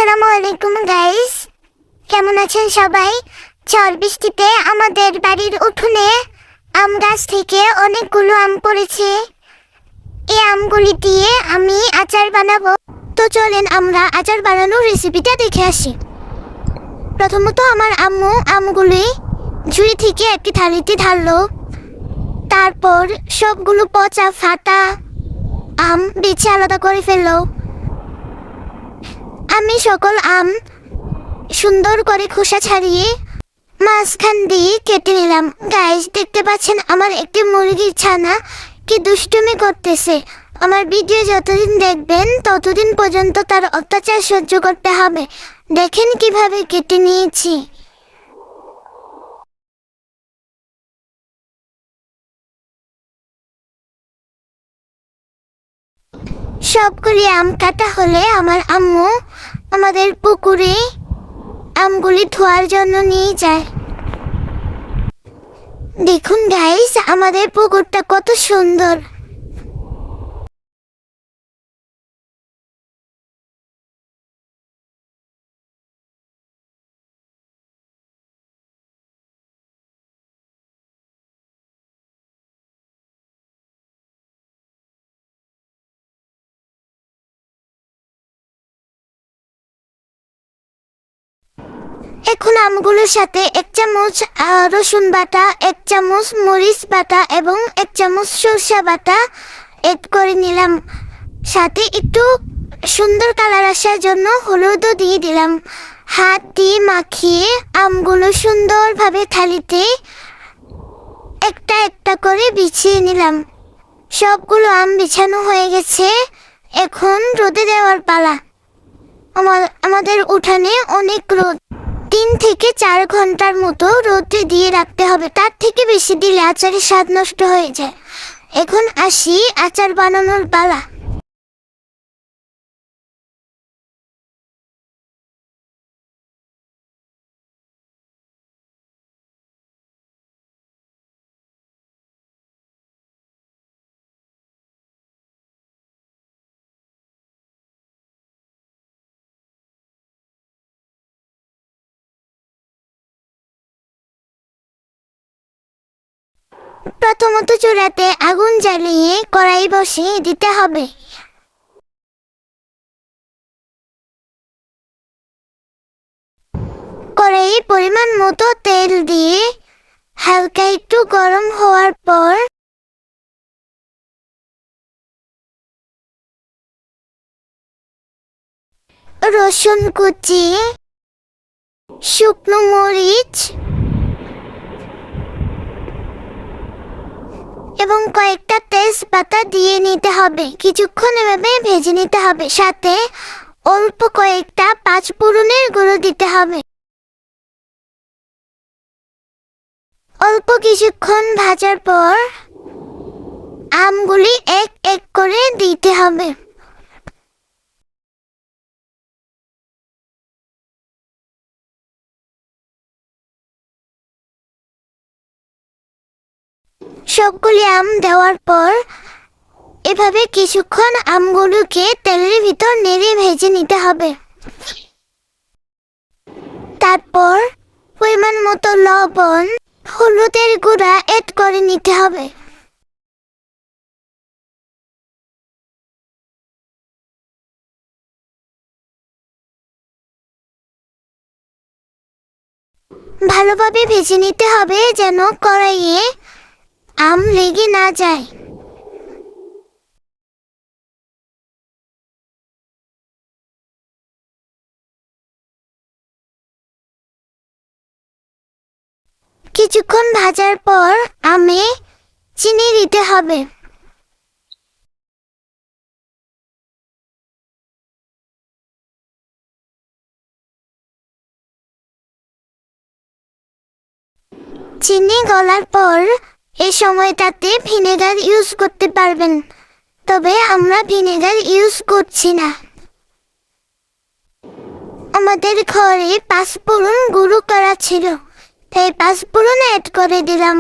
আসসালামু আলাইকুম গাইস, কেমন আছেন সবাই? ঝড় বৃষ্টিতে আমাদের বাড়ির উঠোনে আম গাছ থেকে অনেকগুলো আম পড়েছে। এই আমগুলি দিয়ে আমি আচার বানাবো। তো চলেন আমরা আচার বানানোর রেসিপিটা দেখে আসি। প্রথমত আমার আম্মু আমগুলি ঝুড়ি থেকে একটি থালিতে ঢাললো। তারপর সবগুলো পচা ফাটা আম বেছে আলাদা করে ফেললো। আমি সকল আম সুন্দর করে খোসা ছাড়িয়ে মাঝখান দিয়ে কেটে নিলাম। গাইস, দেখতে পাচ্ছেন আমার একটি মুরগির ছানা কি দুষ্টুমি করতেছে। আমার ভিডিও যতদিন দেখবেন ততদিন পর্যন্ত তার অত্যাচার সহ্য করতে হবে। দেখেন কিভাবে কেটে নিয়েছি। সবগুলি আম কাটা হলে আমার আম্মু আমাদের পুকুরে আমগুলি ধোয়ার জন্য নিয়ে যায়। দেখুন গাইস, আমাদের পুকুরটা কত সুন্দর। এখন আমগুলোর সাথে 1 চামচ রসুন বাটা, 1 চামচ মরিচ বাটা এবং 1 চামচ সরষে বাটা এড করে নিলাম। সাথে একটু সুন্দর কালার আসার জন্য হলুদও দিয়ে দিলাম। হাত দিয়ে মাখিয়ে আমগুলো সুন্দরভাবে থালিতে একটা একটা করে বিছিয়ে নিলাম। সবগুলো আম বিছানো হয়ে গেছে, এখন রোদে দেওয়ার পালা। আমাদের উঠানে অনেক রোদ, 3 থেকে 4 ঘন্টার মতো রোদে দিয়ে রাখতে হবে। তার থেকে বেশি দিলে আচারের স্বাদ নষ্ট হয়ে যায়। এখন আসি আচার বানানোর পালা। প্রথমত চুলাতে আগুন জ্বালিয়ে কড়াই বসিয়ে দিতে হবে। কড়াইয়ে পরিমাণ মতো তেল দিয়ে হালকা একটু গরম হওয়ার পর রসুন কুচি, শুকনো মরিচ এবং কয়েকটা তেজপাতা দিয়ে নিতে হবে। কিছুক্ষণ এভাবে ভেজে নিতে হবে। সাথে অল্প কয়েকটা 5 ফোড়নের গুঁড়ো দিতে হবে। অল্প কিছুক্ষণ ভাজার পর আমগুলি এক এক করে দিতে হবে। সবগুলি আম দেওয়ার পর এভাবে কিছুক্ষণ আমগুলোকে তেলের ভিতর নেড়ে ভেজে নিতে হবে। তারপর পরিমাণ মতো লবণ, হলুদের গুঁড়া এড করে নিতে হবে। ভালোভাবে ভেজে নিতে হবে যেন কড়াইয়ে আম লেগে না যায়। কিছুক্ষণ ভাজার পর আমে চিনি দিতে হবে। চিনি গলার পর এই সময়টাতে ভিনেগার ইউজ করতে পারবেন, তবে আমরা ভিনেগার ইউজ করছি না। আমাদের ঘরে 5 ফোড়ন গুঁড়ো করা ছিল, তাই 5 ফোড়ন অ্যাড করে দিলাম।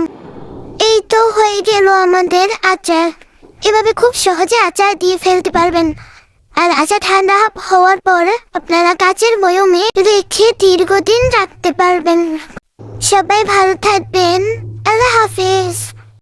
এই তো হয়ে গেল আমাদের আচার। এভাবে খুব সহজে আচার দিয়ে ফেলতে পারবেন। আর আচার ঠান্ডা হওয়ার পর আপনারা কাচের বয়মে রেখে দীর্ঘদিন রাখতে পারবেন। সবাই ভালো থাকবেন।